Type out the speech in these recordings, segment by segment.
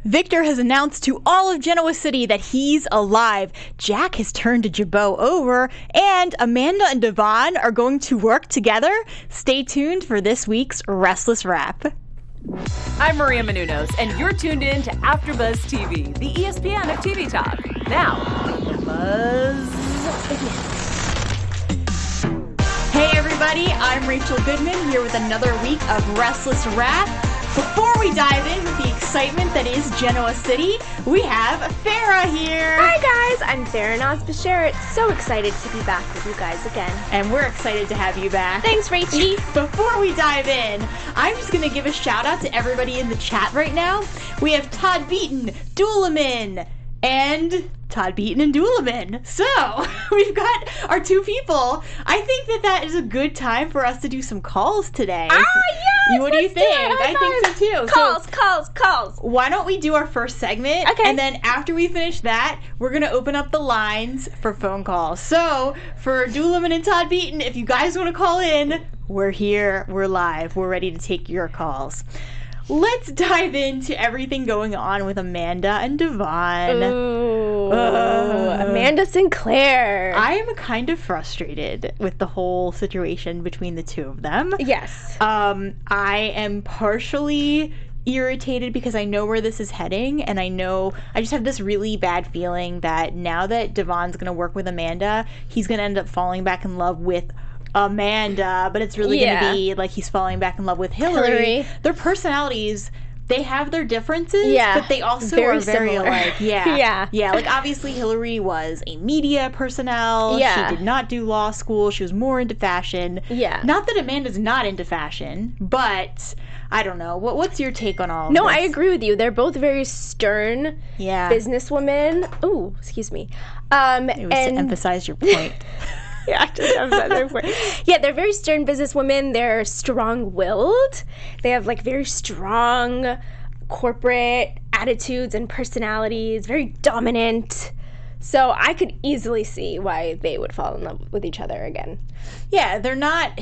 Victor has announced to all of Genoa City that he's alive. Jack has turned to Jabo over, and Amanda and Devon are going to work together. Stay tuned for this week's Restless Wrap. I'm Maria Menounos, and you're tuned in to AfterBuzz TV, the ESPN of TV talk. Now, the buzz begins. Hey everybody, I'm Rachel Goodman here with another week of Restless Wrap. Before we dive in with the excitement that is Genoa City, we have Farah here. Hi guys, I'm Farah Naz-Bashir. So excited to be back with you guys again. And we're excited to have you back. Thanks, Rachie. Before we dive in, I'm just going to give a shout out to everybody in the chat right now. We have Todd Beaton, Doolaman, and Todd Beaton and Doolaman. So, we've got our two people. I think that is a good time for us to do some calls today. Yes! What do you think? I think so too. Calls. Why don't we do our first segment? Okay. And then after we finish that, we're going to open up the lines for phone calls. So, for Doolaman and Todd Beaton, if you guys want to call in, we're here, we're live, we're ready to take your calls. Let's dive into everything going on with Amanda and Devon. Ooh, Amanda Sinclair. I am kind of frustrated with the whole situation between the two of them. Yes. I am partially irritated because I know where this is heading, and I just have this really bad feeling that now that Devon's going to work with Amanda, he's going to end up falling back in love with Amanda, but it's really going to be like he's falling back in love with Hillary. Their personalities, they have their differences, but they also are very similar. alike. Yeah. Like obviously Hillary was a media personnel. Yeah. She did not do law school. She was more into fashion. Yeah. Not that Amanda's not into fashion, but I don't know. What's your take on all of No, this? I agree with you. They're both very stern businesswomen. Oh, excuse me. It was to emphasize your point. Yeah, they're very stern businesswomen. They're strong-willed. They have like very strong corporate attitudes and personalities, very dominant. So I could easily see why they would fall in love with each other again. Yeah, they're not...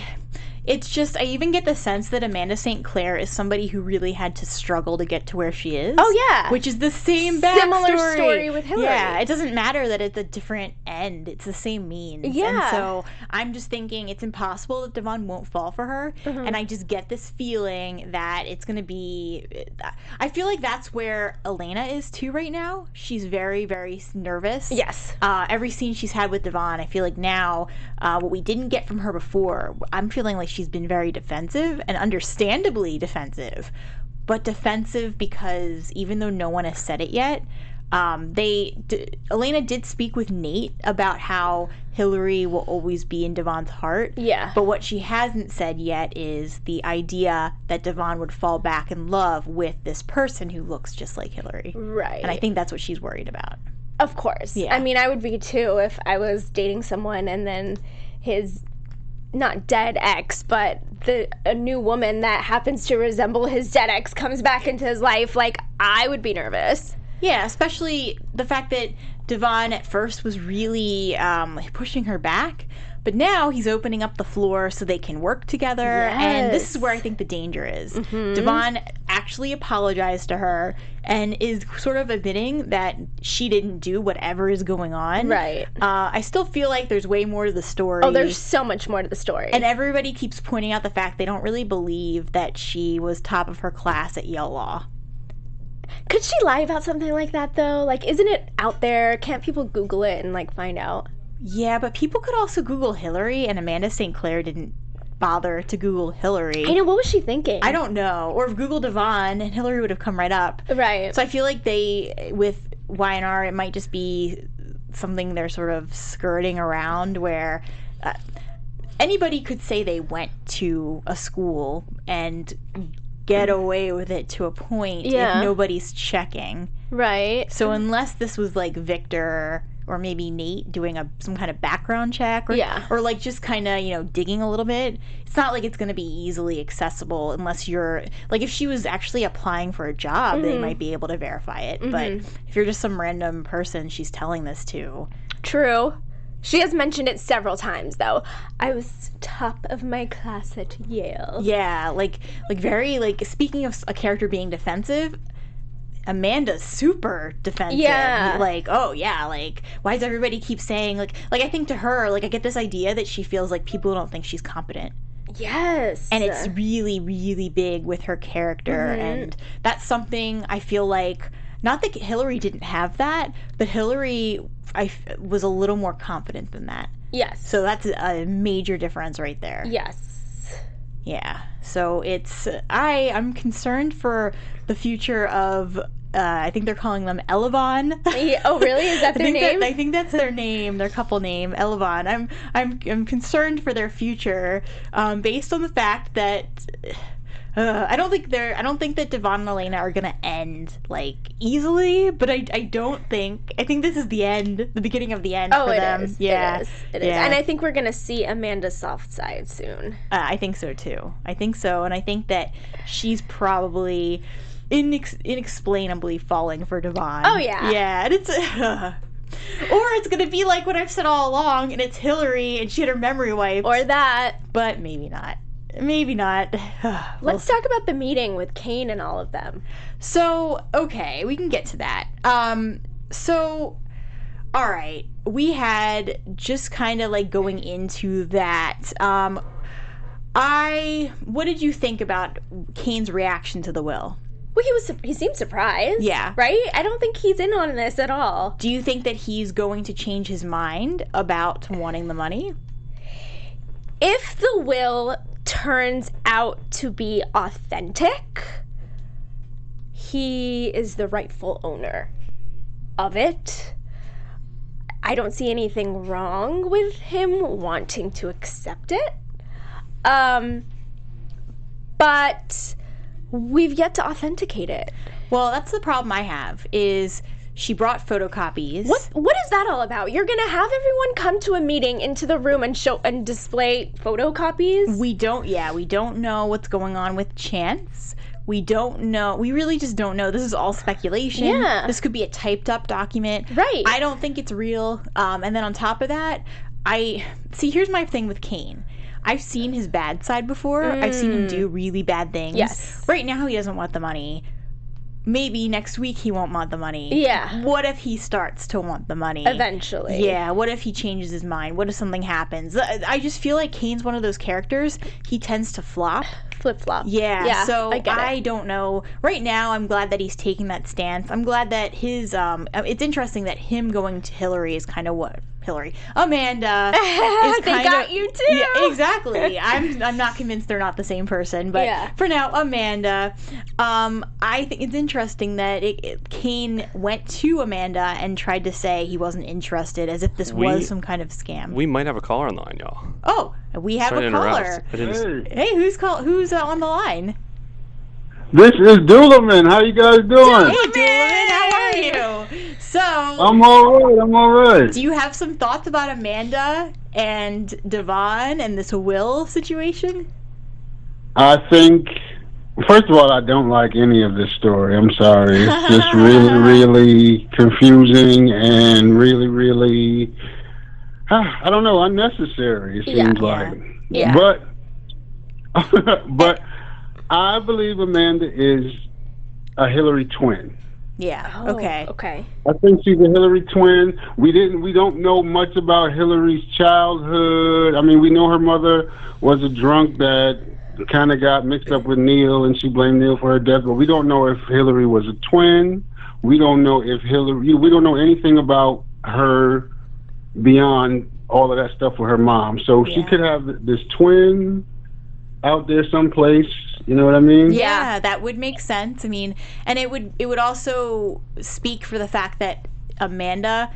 It's just, I even get the sense that Amanda St. Clair is somebody who really had to struggle to get to where she is. Oh, yeah. Which is the same backstory. Similar story with Hillary. Yeah, it doesn't matter that it's a different end. It's the same means. Yeah. And so I'm just thinking it's impossible that Devon won't fall for her. Mm-hmm. And I just get this feeling that it's going to be... I feel like that's where Elena is too right now. She's very, very nervous. Yes. Every scene she's had with Devon, I feel like now, what we didn't get from her before, I'm feeling like she's been very defensive, and understandably defensive, but defensive because even though no one has said it yet, Elena did speak with Nate about how Hillary will always be in Devon's heart. Yeah. But what she hasn't said yet is the idea that Devon would fall back in love with this person who looks just like Hillary. Right. And I think that's what she's worried about. Of course. Yeah. I mean, I would be too if I was dating someone and then his not dead ex, but a new woman that happens to resemble his dead ex comes back into his life. Like, I would be nervous. Yeah, especially the fact that Devon at first was really pushing her back, but now he's opening up the floor so they can work together. Yes. And this is where I think the danger is. Mm-hmm. Devon actually apologized to her and is sort of admitting that she didn't do whatever is going on. Right. I still feel like there's way more to the story. Oh, there's so much more to the story. And everybody keeps pointing out the fact they don't really believe that she was top of her class at Yale Law. Could she lie about something like that, though? Like, isn't it out there? Can't people Google it and, like, find out? Yeah, but people could also Google Hillary, and Amanda St. Clair didn't bother to Google Hillary. I know, what was she thinking? I don't know. Or if Google Devon, and Hillary would have come right up. Right. So I feel like with Y&R, it might just be something they're sort of skirting around where anybody could say they went to a school and get away with it to a point if nobody's checking. Right. So unless this was like Victor or maybe Nate doing some kind of background check or like just kind of, digging a little bit, it's not like it's going to be easily accessible unless you're, like if she was actually applying for a job, they might be able to verify it. Mm-hmm. But if you're just some random person she's telling this to. True. She has mentioned it several times, though. I was top of my class at Yale. Yeah, like very, like, speaking of a character being defensive, Amanda's super defensive. Yeah. Like, oh yeah, like why does everybody keep saying like I think to her, like I get this idea that she feels like people don't think she's competent. Yes. And it's really, really big with her character. And that's something I feel like, not that Hillary didn't have that, but Hillary was a little more confident than that. Yes. So that's a major difference right there. Yes. Yeah. So it's, I'm concerned for the future of, I think they're calling them Elevon. Yeah. Oh, really? Is that their name? I think that's their name, their couple name, Elevon. I'm concerned for their future, based on the fact that I don't think that Devon and Elena are gonna end like easily, but I think this is the end, the beginning of the end for them. Is. Yeah, it is. And I think we're gonna see Amanda's soft side soon. I think so too. I think so, and I think that she's probably inexplicably falling for Devon. Oh yeah. Yeah, and it's or it's gonna be like what I've said all along, and it's Hillary and she had her memory wiped. Or that. But maybe not. Maybe not. Let's talk about the meeting with Kane and all of them. So, okay, we can get to that. So, all right, we had just kind of like going into that. What did you think about Kane's reaction to the will? Well, he seemed surprised. Yeah. Right? I don't think he's in on this at all. Do you think that he's going to change his mind about wanting the money? If the will turns out to be authentic, he is the rightful owner of it. I don't see anything wrong with him wanting to accept it. But we've yet to authenticate it. Well, that's the problem I have, is she brought photocopies. What is that all about? You're gonna have everyone come to a meeting into the room and show and display photocopies? We don't know what's going on with Chance. We don't know. We really just don't know. This is all speculation. Yeah. This could be a typed up document. Right. I don't think it's real. And then on top of that, here's my thing with Kane. I've seen his bad side before. I've seen him do really bad things. Yes. Right now he doesn't want the money. Maybe next week he won't want the money. Yeah. What if he starts to want the money? Eventually. Yeah. What if he changes his mind? What if something happens? I just feel like Kane's one of those characters. He tends to flop. Flip-flop. Yeah. So I don't know. Right now, I'm glad that he's taking that stance. I'm glad that his, it's interesting that him going to Hillary is kind of what? Amanda is they got you too. Yeah, exactly. I'm not convinced they're not the same person, but for now, Amanda. I think it's interesting that Kane went to Amanda and tried to say he wasn't interested, as if this was some kind of scam. We might have a caller on the line, y'all. Oh, we have a caller. Hey, who's on the line? This is Doolaman. How you guys doing? Hey, Doolaman, how are you? So, I'm all right. Do you have some thoughts about Amanda and Devon and this will situation? I think, first of all, I don't like any of this story. I'm sorry. It's just really, really confusing and really, really, I don't know, unnecessary, it seems like. Yeah. But I believe Amanda is a Hillary twin. Yeah. Oh, okay. Okay. I think she's a Hillary twin. We don't know much about Hillary's childhood. I mean, we know her mother was a drunk that kind of got mixed up with Neil, and she blamed Neil for her death. But we don't know if Hillary was a twin. We don't know if we don't know anything about her beyond all of that stuff with her mom. So she could have this twin out there someplace, you know what I mean? Yeah, that would make sense. I mean, and it would also speak for the fact that Amanda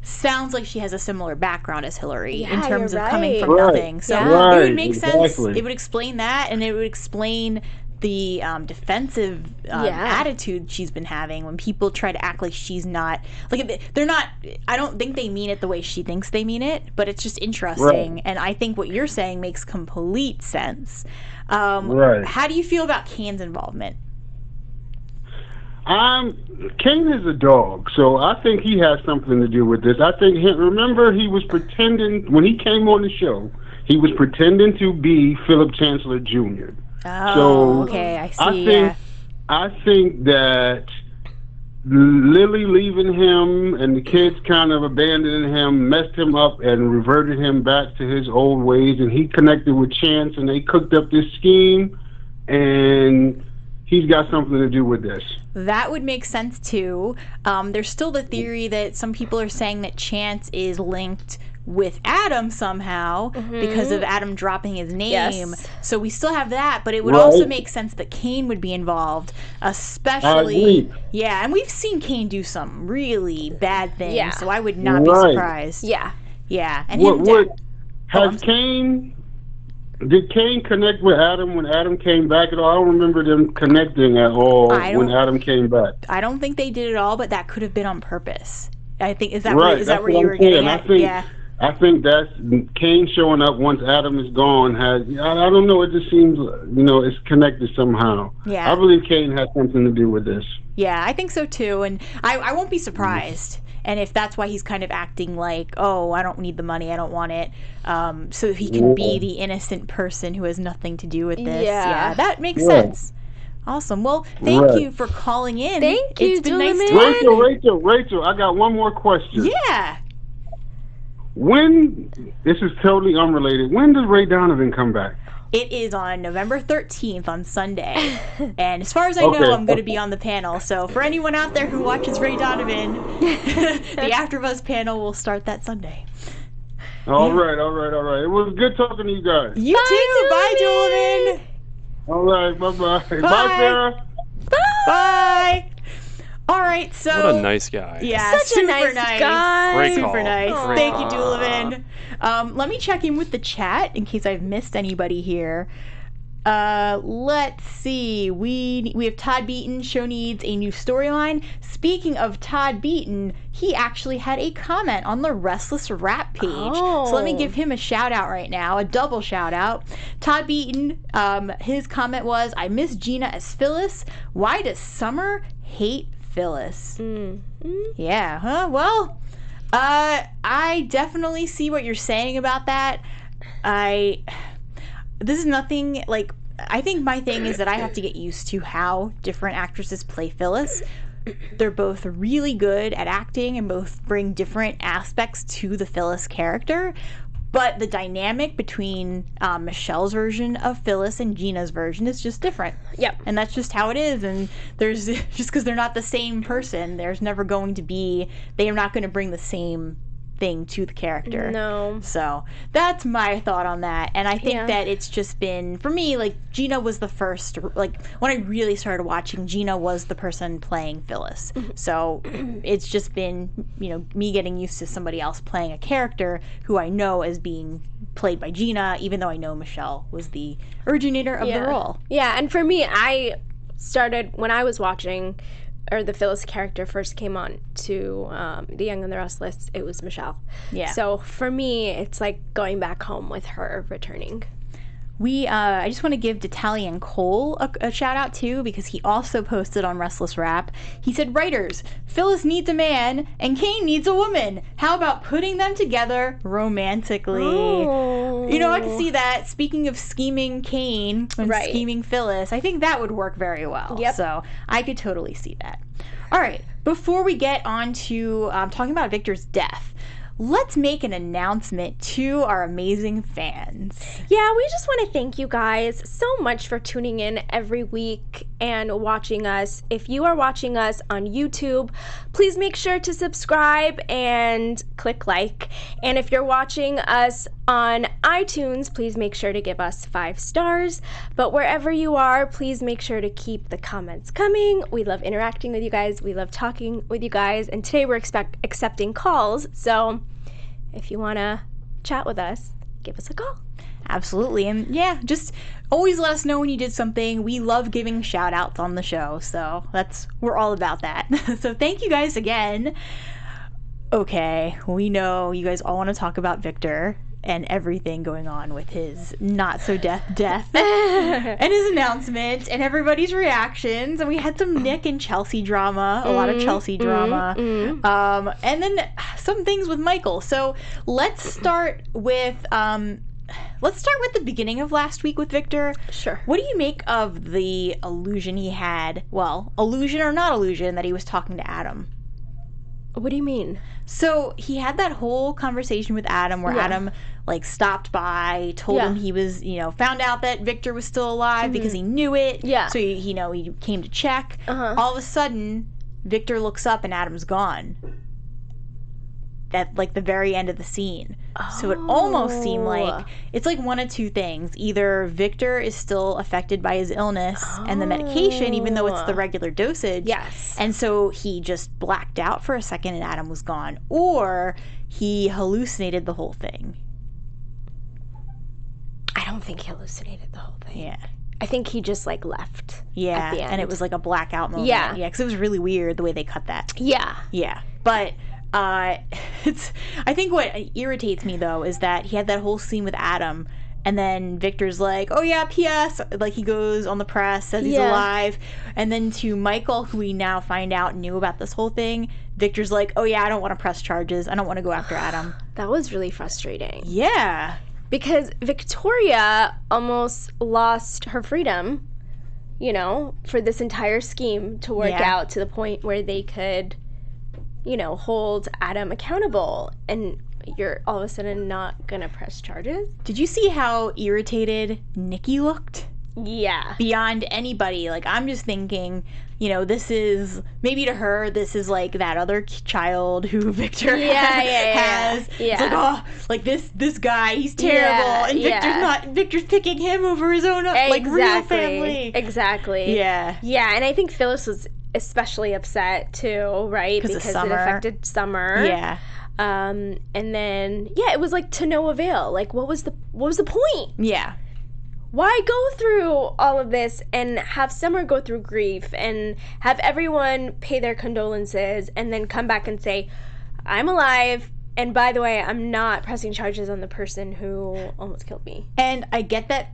sounds like she has a similar background as Hillary in terms of coming from nothing. So it would make sense. It would explain that, and it would explain the defensive attitude she's been having when people try to act like she's not, like, they're not, I don't think they mean it the way she thinks they mean it, but it's just interesting. And I think what you're saying makes complete sense. How do you feel about Kane's involvement? Kane is a dog, so I think he has something to do with this. I think, remember, he was pretending, when he came on the show, he was pretending to be Philip Chancellor Jr. Oh, okay, I see. I think that Lily leaving him and the kids kind of abandoning him messed him up and reverted him back to his old ways, and he connected with Chance and they cooked up this scheme, and he's got something to do with this. That would make sense too. There's still the theory that some people are saying that Chance is linked with Adam somehow because of Adam dropping his name. Yes. So we still have that, but it would also make sense that Kane would be involved, especially. Yeah, and we've seen Kane do some really bad things, so I would not be surprised. Yeah. Yeah. And did Kane connect with Adam when Adam came back at all? I don't remember them connecting at all when Adam came back. I don't think they did at all, but that could have been on purpose. I think is that where you were saying. getting at? I think that's Kane showing up once Adam is gone. I don't know. It just seems it's connected somehow. Yeah. I believe Kane has something to do with this. Yeah, I think so too, and I won't be surprised. And if that's why he's kind of acting like, oh, I don't need the money, I don't want it, so he can be the innocent person who has nothing to do with this. Yeah, that makes sense. Awesome. Well, thank you for calling in. Thank you, It's been nice Rachel, I got one more question. Yeah. This is totally unrelated. When does Ray Donovan come back? It is on November 13th on Sunday. And as far as I know, I'm going to be on the panel. So for anyone out there who watches Ray Donovan, the AfterBuzz panel will start that Sunday. All right. It was good talking to you guys. You too. Bye, Donovan. All right. Bye-bye. Bye, Sarah. Bye. All right, so... What a nice guy. Yeah, Such a nice guy. Great call. Super nice. Aww. Thank you, Donovan. Let me check in with the chat in case I've missed anybody here. Let's see. We have Todd Beaton. Show needs a new storyline. Speaking of Todd Beaton, he actually had a comment on the Restless Rap page. So let me give him a shout out right now, a double shout out. Todd Beaton, his comment was, I miss Gina as Phyllis. Why does Summer hate Phyllis? Yeah, huh? Well, I definitely see what you're saying about that. This is nothing like, I think my thing is that I have to get used to how different actresses play Phyllis. They're both really good at acting and both bring different aspects to the Phyllis character. But the dynamic between Michelle's version of Phyllis and Gina's version is just different. Yep. And that's just how it is. And there's just because they're not the same person, there's never going to be, they are not going to bring the same thing to the character. No. So that's my thought on that. And I think that it's just been, for me, like, Gina was the first, like, when I really started watching, Gina was the person playing Phyllis. So it's just been, me getting used to somebody else playing a character who I know as being played by Gina, even though I know Michelle was the originator of the role. Yeah, and for me, I started, when I was watching, or the Phyllis character first came on to The Young and the Restless, it was Michelle. Yeah. So for me, it's like going back home with her returning. I just want to give D'Italian Cole a shout out too, because he also posted on Restless Rap. He said, writers, Phyllis needs a man and Kane needs a woman. How about putting them together romantically? Oh. I can see that. Speaking of scheming Kane and scheming Phyllis, I think that would work very well. Yep. So I could totally see that. All right, before we get on to talking about Victor's death, let's make an announcement to our amazing fans. Yeah, we just want to thank you guys so much for tuning in every week and watching us. If you are watching us on YouTube, please make sure to subscribe and click like. And if you're watching us on iTunes, please make sure to give us 5 stars. But wherever you are, please make sure to keep the comments coming. We love interacting with you guys. We love talking with you guys. And today we're accepting calls. So if you want to chat with us, give us a call. Absolutely. And yeah, just always let us know when you did something. We love giving shout outs on the show. So we're all about that. So thank you guys again. Okay, we know you guys all want to talk about Victor and everything going on with his not-so-death and his announcement and everybody's reactions. And we had some Nick and Chelsea drama, a lot of Chelsea drama, and then some things with Michael. So let's start with Let's start with the beginning of last week with Victor. Sure. What do you make of the illusion he had? Well, illusion or not illusion, that he was talking to Adam? What do you mean? So he had that whole conversation with Adam where Adam like stopped by, told him he was, found out that Victor was still alive because he knew it. Yeah. So he came to check. All of a sudden, Victor looks up and Adam's gone. At like the very end of the scene. So it almost seemed like it's like one of two things. Either Victor is still affected by his illness and the medication, even though it's the regular dosage. Yes. And so he just blacked out for a second and Adam was gone. Or he hallucinated the whole thing. I don't think he hallucinated the whole thing. Yeah. I think he just like left. Yeah. At the end. And it was like a blackout moment. Yeah. Yeah, because it was really weird the way they cut that. Yeah. Yeah. But I think what irritates me though is that he had that whole scene with Adam and then Victor's like, oh yeah, P.S. Like he goes on the press, says he's alive. And then to Michael, who we now find out knew about this whole thing, Victor's like, oh yeah, I don't want to press charges. I don't want to go after Adam. That was really frustrating. Yeah. Because Victoria almost lost her freedom, for this entire scheme to work out to the point where they could hold Adam accountable, and you're all of a sudden not gonna press charges. Did you see how irritated Nikki looked? Yeah. Beyond anybody. Like, I'm just thinking, this is, maybe to her, this is like that other child who Victor has. Yeah. It's like, oh, like this guy, he's terrible. And Victor's picking him over his own, like, real family. Exactly. Yeah. Yeah, and I think Phyllis was especially upset too, right? Because it affected Summer. Yeah. And then it was like to no avail. Like what was the point? Yeah. Why go through all of this and have Summer go through grief and have everyone pay their condolences and then come back and say, I'm alive, and by the way, I'm not pressing charges on the person who almost killed me. And I get that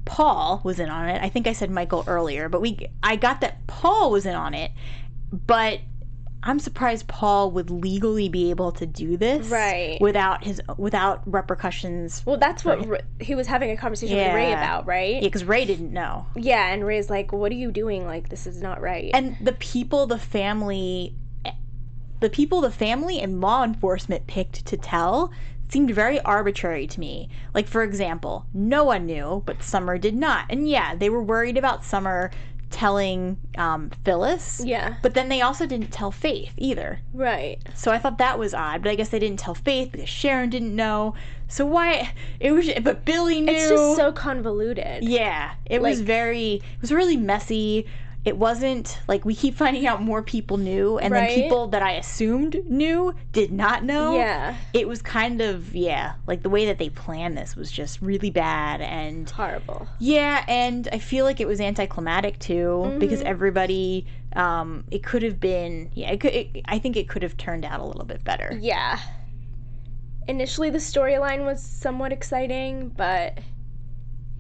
Paul was in on it. I think I said Michael earlier, but I got that Paul was in on it, but I'm surprised Paul would legally be able to do this without repercussions. Well, that's what he was having a conversation with Ray about, right? Yeah, because Ray didn't know. Yeah, and Ray's like, what are you doing? Like, this is not right. And the people the family and law enforcement picked to tell seemed very arbitrary to me. Like, for example, Noah knew, but Summer did not. And yeah, they were worried about Summer telling Phyllis. Yeah. But then they also didn't tell Faith either. Right. So I thought that was odd, but I guess they didn't tell Faith because Sharon didn't know. So why but Billy knew. It's just so convoluted. Yeah. It was really messy. It wasn't, like, we keep finding out more people knew, and then people that I assumed knew did not know. Yeah. It was kind of, like, the way that they planned this was just really bad and... horrible. Yeah, and I feel like it was anticlimactic, too, because everybody, it could have been, I think it could have turned out a little bit better. Yeah. Initially, the storyline was somewhat exciting, but...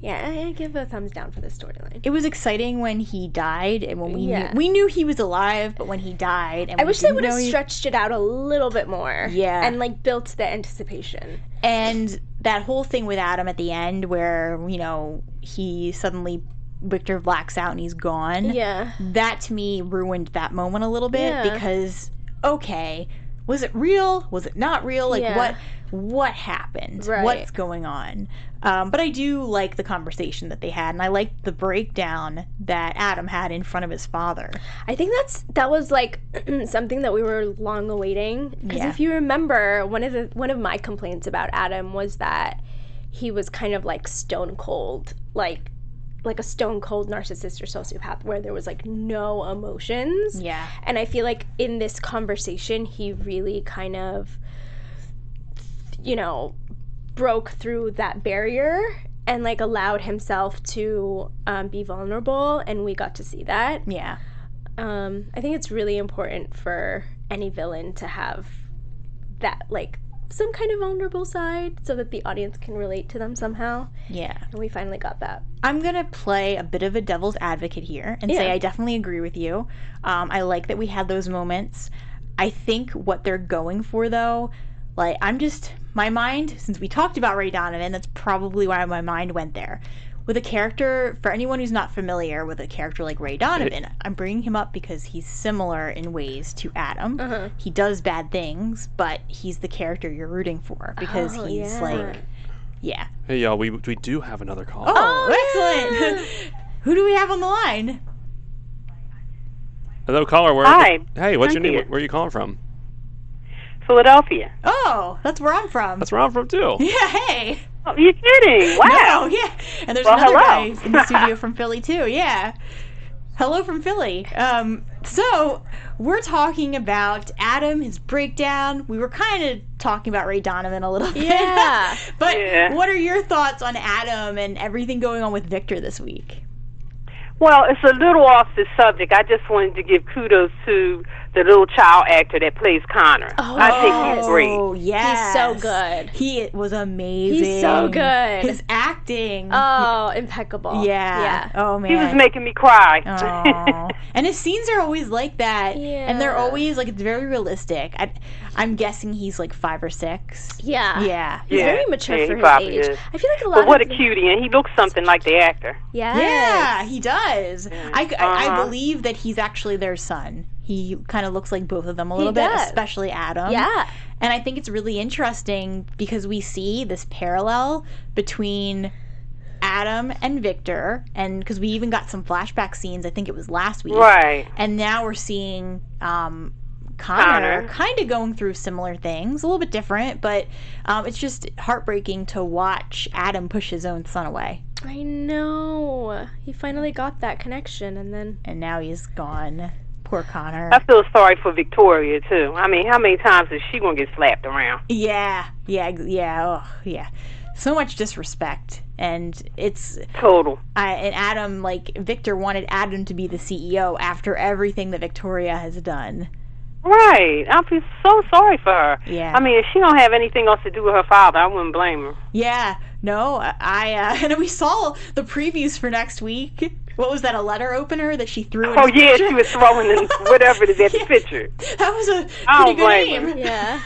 yeah, I give a thumbs down for the storyline. It was exciting when he died, and when we knew he was alive, but when he died, and I wish they would have stretched it out a little bit more. Yeah, and like built the anticipation. And that whole thing with Adam at the end, where he suddenly Victor blacks out and he's gone. Yeah, that to me ruined that moment a little bit because was it real? Was it not real? Like what happened? Right. What's going on? But I do like the conversation that they had, and I liked the breakdown that Adam had in front of his father. I think that was like something that we were long awaiting. Because if you remember, one of my complaints about Adam was that he was kind of like stone cold, like a stone cold narcissist or sociopath where there was like no emotions. Yeah. And I feel like in this conversation, he really kind of, broke through that barrier and like allowed himself to be vulnerable, and we got to see that. Yeah. I think it's really important for any villain to have that, like, some kind of vulnerable side so that the audience can relate to them somehow. Yeah. And we finally got that. I'm going to play a bit of a devil's advocate here and say I definitely agree with you. I like that we had those moments. I think what they're going for, though, Like, my mind, since we talked about Ray Donovan, that's probably why my mind went there. With a character, for anyone who's not familiar with a character like Ray Donovan, I'm bringing him up because he's similar in ways to Adam. He does bad things, but he's the character you're rooting for because he's like, yeah. Hey, y'all, we do have another call. Oh, excellent. Who do we have on the line? Hello, caller. Hi. Hey, what's your I'm name? here. Where are you calling from? Philadelphia. Oh, that's where I'm from. That's where I'm from, too. Yeah, hey. Oh, you're kidding. Wow. No, yeah. And there's Well, another hello. guy in the studio from Philly, too. Yeah. Hello from Philly. So we're talking about Adam, his breakdown. We were kind of talking about Ray Donovan a little bit. Yeah. But Yeah. what are your thoughts on Adam and everything going on with Victor this week? Well, it's a little off the subject. I just wanted to give kudos to the little child actor that plays Connor. Oh, I think he's great. Oh, yeah. He's so good. He was amazing. He's so good. His acting. Oh, impeccable. Yeah. Oh, man. He was making me cry. Aw. And his scenes are always like that. Yeah. And they're always, like, it's very realistic. I'm guessing he's, like, 5 or 6. Yeah. Yeah. He's Yeah. very mature Yeah, for he his probably age. is. I feel like a lot But what a of cutie, and he looks something like the actor. Yes. Yeah, he does. I Uh-huh. believe that he's actually their son. He kind of looks like both of them a little He bit, does. especially Adam. Yeah. And I think it's really interesting because we see this parallel between Adam and Victor, and because we even got some flashback scenes, I think it was last week. Right. And now we're seeing Connor kind of going through similar things, a little bit different, but it's just heartbreaking to watch Adam push his own son away. I know. He finally got that connection, and then... And now he's gone. Poor Connor. I feel sorry for Victoria, too. I mean, how many times is she going to get slapped around? Yeah. So much disrespect, and it's Total. and Adam, like Victor wanted Adam to be the CEO after everything that Victoria has done. Right. I feel so sorry for her. Yeah. I mean, if she don't have anything else to do with her father, I wouldn't blame her. Yeah, no, and we saw the previews for next week. What was that, a letter opener that she threw in Oh, his yeah, picture? she was throwing in whatever it is at the picture. That was a I pretty don't good blame name. her. Yeah.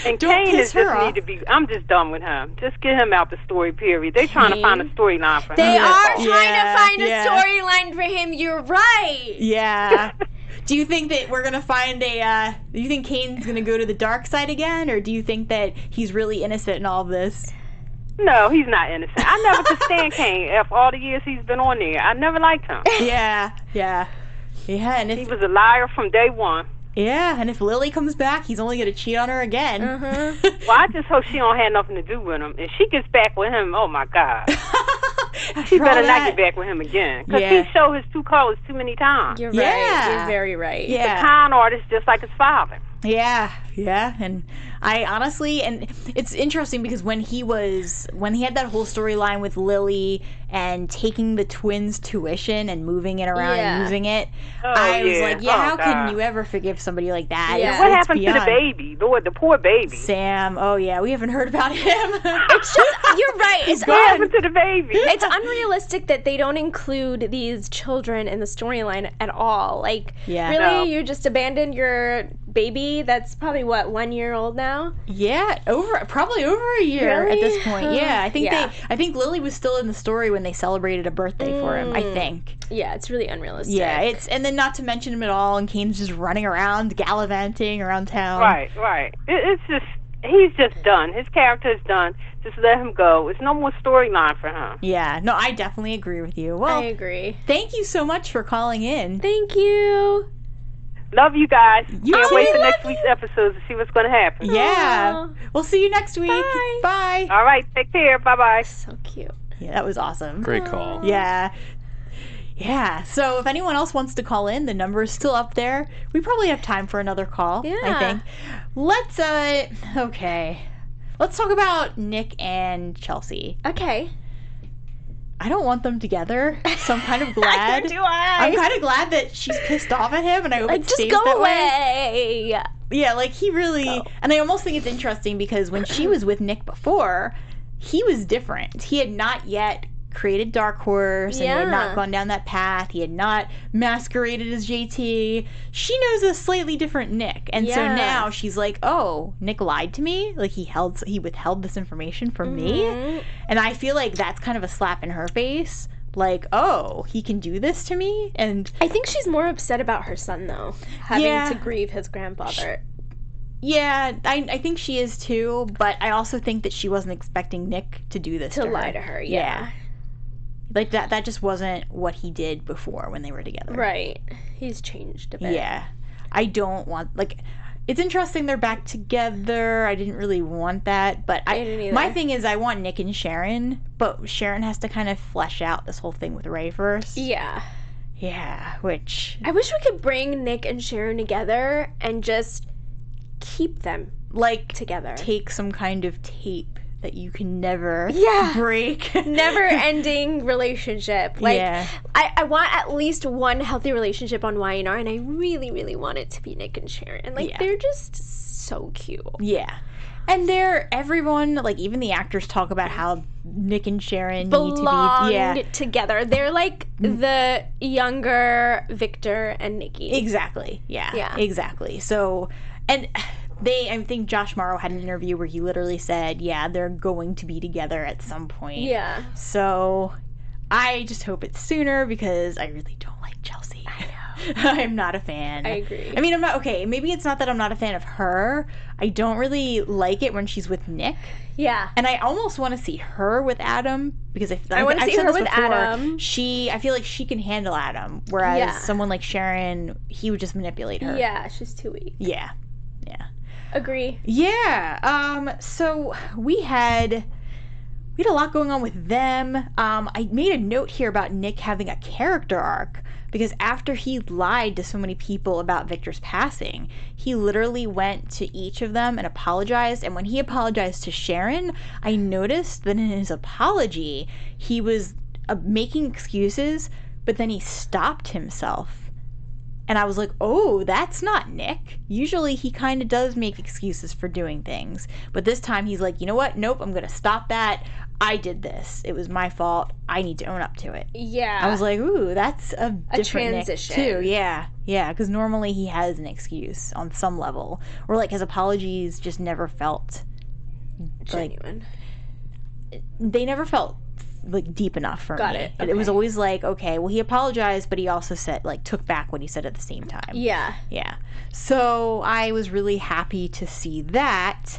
And Don't Kane piss is her just off. need to be. I'm just done with him. Just get him out the story. Period. They're trying to find a storyline for him. They that's are all. trying Yeah, to find a yeah. storyline for him. You're right. Yeah. Do you think that we're going to find do you think Kane's going to go to the dark side again, or do you think that he's really innocent in all of this? No, he's not innocent. I never could stand Kane after all the years he's been on there. I never liked him. Yeah, and He if was a liar from day one. and if Lily comes back, he's only going to cheat on her again. Well, I just hope she don't have nothing to do with him. If she gets back with him, oh my God, she For all better not that. get back with him again. Because Yeah. he showed his true colors too many times. You're right. Yeah. You're very right. Yeah. Con artist just like his father. Yeah, and I honestly, and it's interesting because when he had that whole storyline with Lily and taking the twins' tuition and moving it around Yeah. and using it, Oh, I was yeah. like, yeah, Oh, how can God. you ever forgive somebody like that? Yeah. What It's happened to the beyond. baby? Lord, the poor baby. Sam, oh yeah, we haven't heard about him. It's just, you're right. It's What happened to the baby? it's unrealistic that they don't include these children in the storyline at all. Like, Yeah. really, No. you just abandoned your baby that's probably, 1 year old now? Yeah, probably over a year at Really? this point. Yeah, I think Yeah. I think Lily was still in the story when they celebrated a birthday for him. I think. Yeah, it's really unrealistic. Yeah, and then not to mention him at all, and Kane's just running around, gallivanting around town. Right. It's just, he's just done. His character is done. Just let him go. It's no more storyline for him. Yeah, no, I definitely agree with you. Well, I agree. thank you so much for calling in. Thank you. Love you guys. You Can't too. wait for next week's episode to see what's going to happen. Yeah, Aw. we'll see you next week. Bye. Bye. All right. Take care. Bye-bye. So cute. Yeah, that was awesome. Great call. Yeah. So if anyone else wants to call in, the number is still up there. We probably have time for another call, I Yeah. think. Let's talk about Nick and Chelsea. Okay. I don't want them together, so I'm kind of glad. Neither do I. I'm kind of glad that she's pissed off at him, and I hope Like, it just stays go that way. away. Yeah, like he really, Go. and I almost think it's interesting because when she was with Nick before, he was different. He had not yet created Dark Horse, and he had Yeah. not gone down that path. He had not masqueraded as JT. She knows a slightly different Nick, and so Yeah. now she's like, "Oh, Nick lied to me. Like he withheld this information from me," and I feel like that's kind of a slap in her face. Like, oh, he can do this to me, and I think she's more upset about her son, though, having Yeah. to grieve his grandfather. yeah, I think she is too. But I also think that she wasn't expecting Nick to do this To her. lie to her, yeah. Like that just wasn't what he did before when they were together. Right. He's changed a bit. Yeah. I don't want, like, it's interesting they're back together. I didn't really want that, but I didn't either. my thing is I want Nick and Sharon, but Sharon has to kind of flesh out this whole thing with Ray first. Yeah. Yeah, which, I wish we could bring Nick and Sharon together and just keep them like, together. take some kind of tape that you can never Yeah. break. Never ending relationship. Like, Yeah. I want at least one healthy relationship on Y&R, and I really, really want it to be Nick and Sharon. Like, Yeah. they're just so cute. Yeah. And everyone, like, even the actors talk about how Nick and Sharon Belonged need to be, together. They're like the younger Victor and Nikki. Exactly. Yeah. Yeah. Exactly. So, and I think Josh Morrow had an interview where he literally said, yeah, they're going to be together at some point. Yeah. So, I just hope it's sooner because I really don't like Chelsea. I know. I'm not a fan. I agree. I mean, I'm not, okay, maybe it's not that I'm not a fan of her. I don't really like it when she's with Nick. Yeah. And I almost want to see her with Adam because I wanna I've see said her this with before, Adam. I feel like she can handle Adam, whereas Yeah. someone like Sharon, he would just manipulate her. Yeah, she's too weak. Yeah. Yeah. Agree. Yeah. So we had a lot going on with them. I made a note here about Nick having a character arc because after he lied to so many people about Victor's passing, he literally went to each of them and apologized. And when he apologized to Sharon, I noticed that in his apology, he was making excuses, but then he stopped himself. And I was like, oh, that's not Nick. Usually he kind of does make excuses for doing things. But this time he's like, you know what? Nope, I'm going to stop that. I did this. It was my fault. I need to own up to it. Yeah. I was like, ooh, that's a different transition. Nick too. Yeah. Yeah, because normally he has an excuse on some level. Or like his apologies just never felt like, genuine. they never felt like deep enough for Got me. it. It was Okay. always like, okay, well he apologized, but he also said like took back what he said at the same time. Yeah. Yeah. So I was really happy to see that.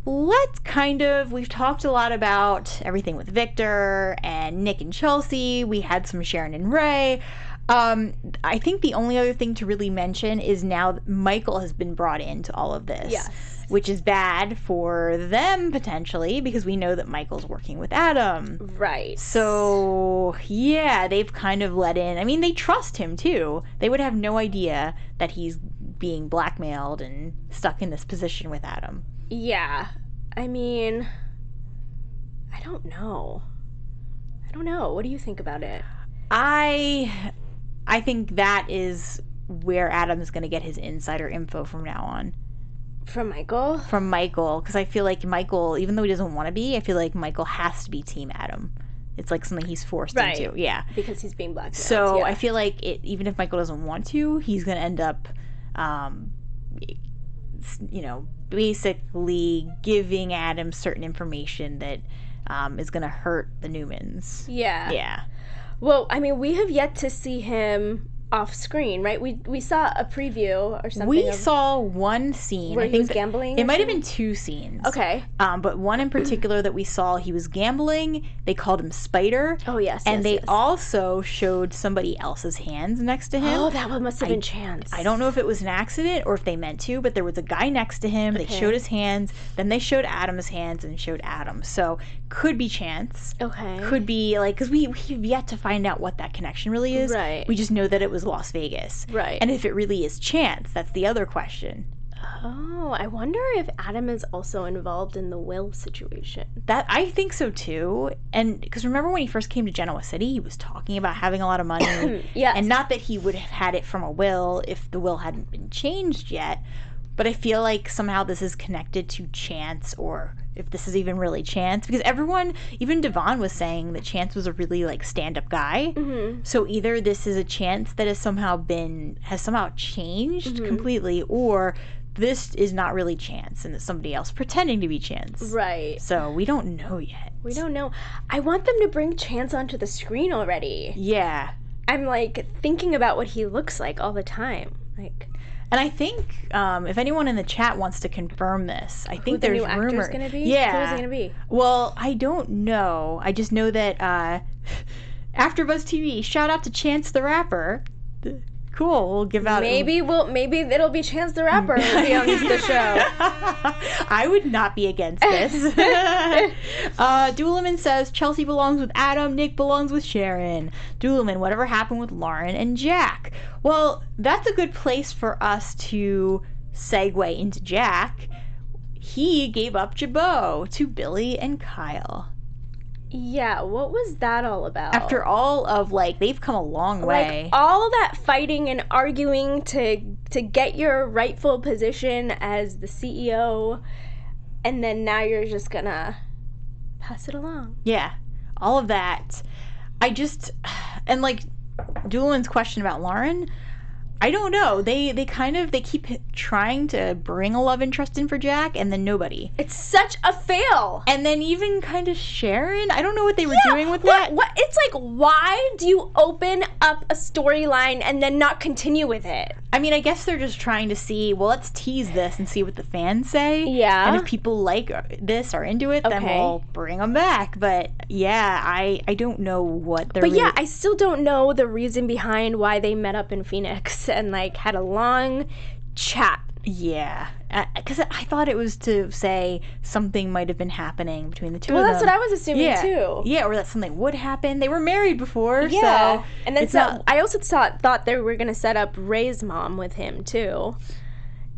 We've talked a lot about everything with Victor and Nick and Chelsea. We had some Sharon and Ray. I think the only other thing to really mention is now Michael has been brought into all of this. Yes. Which is bad for them potentially because we know that Michael's working with Adam. Right. So, yeah, they've kind of let in. I mean, they trust him too. They would have no idea that he's being blackmailed and stuck in this position with Adam. Yeah. I mean, I don't know. What do you think about it? I think that is where Adam's going to get his insider info from now on. From Michael? From Michael, because I feel like Michael, even though he doesn't want to be, I feel like Michael has to be Team Adam. It's like something he's forced Right. into. Yeah. Because he's being blackmailed. So yeah. I feel like even if Michael doesn't want to, he's going to end up, basically giving Adam certain information that is going to hurt the Newmans. Yeah. Yeah. Well, I mean, we have yet to see him off screen, right? We saw a preview or something. We of saw one scene. where I he think was that- gambling. It or might have something? been two scenes. Okay. But one in particular that we saw, he was gambling. They called him Spider. Oh yes. And they yes. also showed somebody else's hands next to him. Oh, that one must have been Chance. I don't know if it was an accident or if they meant to, but there was a guy next to him. They Okay. showed his hands. Then they showed Adam's hands and showed Adam. So could be Chance. Okay. Could be like, because we've yet to find out what that connection really is. Right. We just know that it was Las Vegas. Right. And if it really is Chance, that's the other question. Oh, I wonder if Adam is also involved in the will situation. That I think so too. And because remember when he first came to Genoa City, he was talking about having a lot of money. Yes. And not that he would have had it from a will if the will hadn't been changed yet. But I feel like somehow this is connected to Chance, or if this is even really Chance, because everyone, even Devon was saying that Chance was a really like stand-up guy. So either this is a Chance that has somehow changed completely, or this is not really Chance and it's somebody else pretending to be Chance. Right. So we don't know yet. We don't know. I want them to bring Chance onto the screen already. Yeah. I'm like thinking about what he looks like all the time. Like, and I think if anyone in the chat wants to confirm this, I think the there's new actor's rumor. gonna be? Yeah. Who is he gonna be? Well, I don't know. I just know that AfterBuzz TV. Shout out to Chance the Rapper. Cool. We'll give out. Maybe it'll be Chance the Rapper will be on the show. I would not be against this. Doolaman says Chelsea belongs with Adam, Nick belongs with Sharon. Doolaman, whatever happened with Lauren and Jack? Well, that's a good place for us to segue into Jack. He gave up Jabo to Billy and Kyle. Yeah, what was that all about? After all of, like, they've come a long way. Like, all that fighting and arguing to get your rightful position as the CEO, and then now you're just gonna pass it along. Yeah, all of that. And, like, Doolman's question about Lauren, I don't know. They keep trying to bring a love interest in for Jack, and then nobody. It's such a fail. And then even kind of Sharon, I don't know what they were doing with that. What? It's like, why do you open up a storyline and then not continue with it? I mean, I guess they're just trying to see, well, let's tease this and see what the fans say. Yeah. And if people like this or into it, then we'll bring them back. But yeah, I don't know what they're But yeah, I still don't know the reason behind why they met up in Phoenix and like had a long chat. Yeah, because I thought it was to say something might have been happening between the two of them. Well, that's what I was assuming too. Yeah, or that something would happen. They were married before, yeah. So and then I also thought they were gonna set up Ray's mom with him too,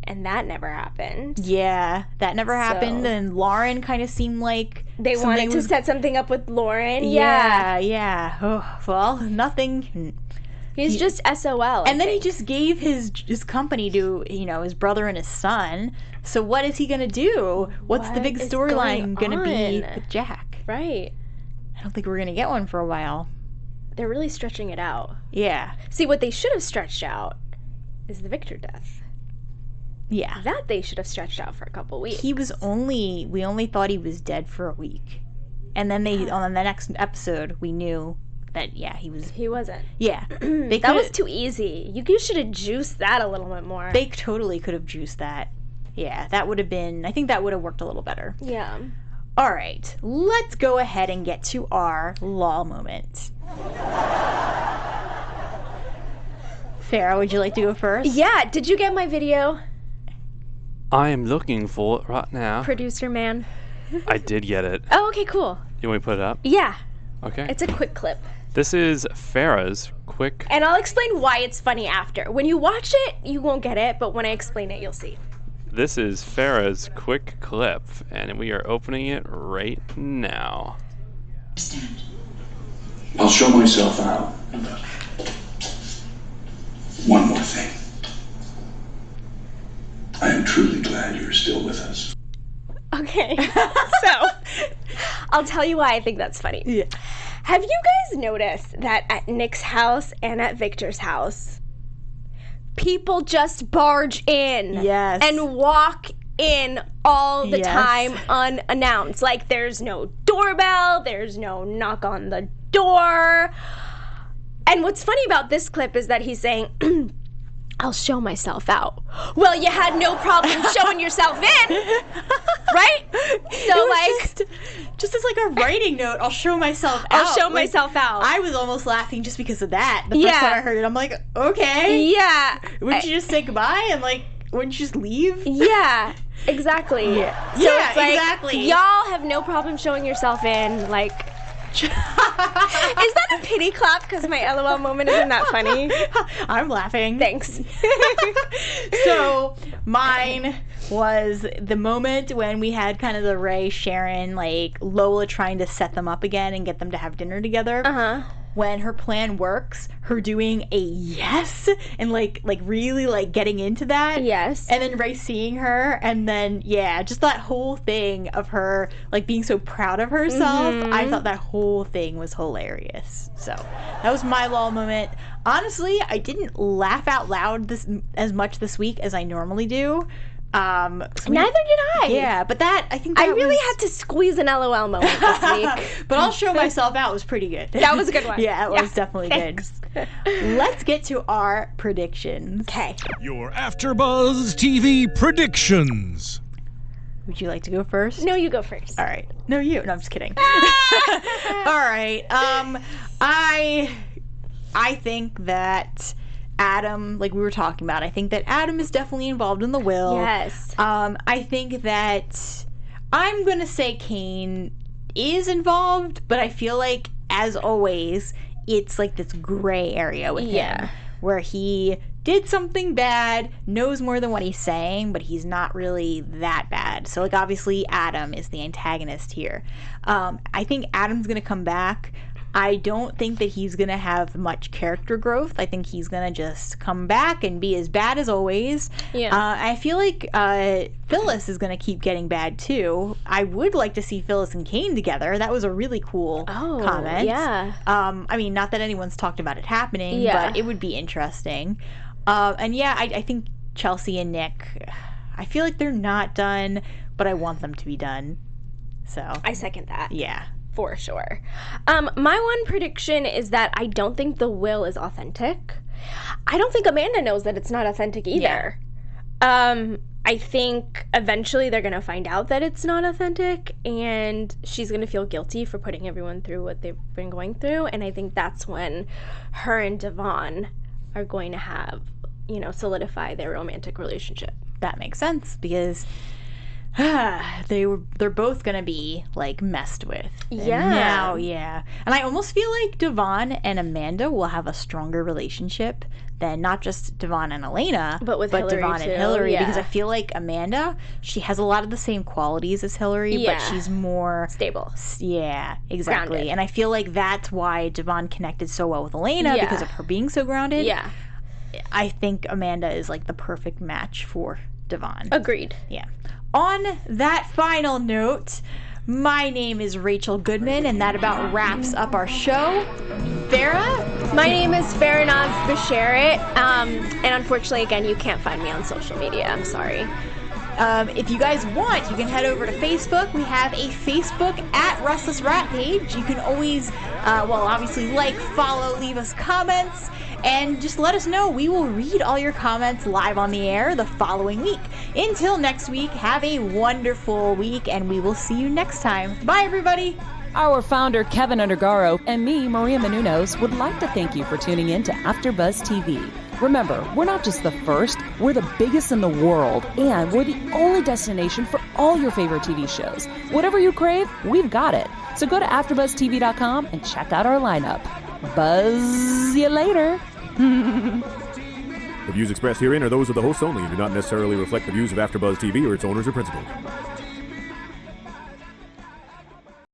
and that never happened. Yeah, that never happened. And Lauren kind of seemed like they wanted to set something up with Lauren. Yeah. Oh, well, nothing. He's just SOL. And then he just gave his company to, his brother and his son. So what is he going to do? What's the big storyline going to be with Jack? Right. I don't think we're going to get one for a while. They're really stretching it out. Yeah. See, what they should have stretched out is the Victor death. Yeah. That they should have stretched out for a couple weeks. We only thought he was dead for a week. And then on the next episode, we knew that, he wasn't. Yeah. That was too easy. You should have juiced that a little bit more. They totally could have juiced that. Yeah, that would have been, I think that would have worked a little better. Yeah. All right, let's go ahead and get to our law moment. Farrah, would you like to go first? Yeah, did you get my video? I am looking for it right now. Producer man. I did get it. Oh, okay, cool. You want me to put it up? Yeah. Okay. It's a quick clip. This is Farrah's quick. And I'll explain why it's funny after. When you watch it, you won't get it, but when I explain it, you'll see. This is Farrah's quick clip, and we are opening it right now. I'll show myself out. One more thing. I am truly glad you're still with us. Okay, so I'll tell you why I think that's funny. Yeah. Have you guys noticed that at Nick's house and at Victor's house, people just barge in and walk in all the time unannounced? Like, there's no doorbell, there's no knock on the door. And what's funny about this clip is that he's saying, I'll show myself out. Well, you had no problem showing yourself in, right? So, like, just as like a writing note, I'll show myself out. I'll show myself out. I was almost laughing just because of that. The first time I heard it, I'm like, okay. Yeah. Wouldn't you just say goodbye and, like, wouldn't you just leave? Yeah, exactly. Yeah, So it's like, exactly. Y'all have no problem showing yourself in, like... Is that a pity clap because my LOL moment isn't that funny? I'm laughing. Thanks. So mine was the moment when we had kind of the Ray, Sharon, like Lola trying to set them up again and get them to have dinner together. when her plan works, her doing a yes and like really like getting into that. Yes. And then Ray seeing her, and then just that whole thing of her like being so proud of herself. I thought that whole thing was hilarious. So that was my lol moment. Honestly, I didn't laugh out loud as much this week as I normally do. Neither did I. Yeah, but I think that I really had to squeeze an LOL moment this week. But I'll show myself out was pretty good. That was a good one. Yeah, it was definitely good. Let's get to our predictions. Okay. Your AfterBuzz TV predictions. Would you like to go first? No, you go first. All right. No, you. No, I'm just kidding. All right. I think that Adam, like we were talking about, I think that Adam is definitely involved in the will. Yes. I think that I'm going to say Kane is involved, but I feel like, as always, it's like this gray area with him where he did something bad, knows more than what he's saying, but he's not really that bad. So, like, obviously, Adam is the antagonist here. I think Adam's going to come back. I don't think that he's going to have much character growth. I think he's going to just come back and be as bad as always. Yeah. I feel like Phyllis is going to keep getting bad, too. I would like to see Phyllis and Kane together. That was a really cool comment. Yeah. I mean, not that anyone's talked about it happening, but it would be interesting. I think Chelsea and Nick, I feel like they're not done, but I want them to be done. So I second that. Yeah. For sure. My one prediction is that I don't think the will is authentic. I don't think Amanda knows that it's not authentic either. Yeah. I think eventually they're going to find out that it's not authentic, and she's going to feel guilty for putting everyone through what they've been going through, and I think that's when her and Devon are going to have, solidify their romantic relationship. That makes sense, because they're both gonna be like messed with. Yeah. And I almost feel like Devon and Amanda will have a stronger relationship than not just Devon and Elena, but Hillary Devon too. and Hillary, because I feel like Amanda, she has a lot of the same qualities as Hillary, but she's more stable. Yeah, exactly. Grounded. And I feel like that's why Devon connected so well with Elena, because of her being so grounded. Yeah. I think Amanda is like the perfect match for Devon. Agreed. Yeah. On that final note, my name is Rachel Goodman, and that about wraps up our show. Farah? My name is Farinaz Basharat, and unfortunately, again, you can't find me on social media. I'm sorry. If you guys want, you can head over to Facebook. We have a Facebook @Restless Rat page. You can always, obviously follow, leave us comments, and just let us know. We will read all your comments live on the air the following week. Until next week, have a wonderful week, and we will see you next time. Bye, everybody. Our founder, Kevin Undergaro, and me, Maria Menounos, would like to thank you for tuning in to AfterBuzz TV. Remember, we're not just the first, we're the biggest in the world, and we're the only destination for all your favorite TV shows. Whatever you crave, we've got it. So go to AfterBuzzTV.com and check out our lineup. Buzz you later. The views expressed herein are those of the hosts only and do not necessarily reflect the views of AfterBuzz TV or its owners or principals.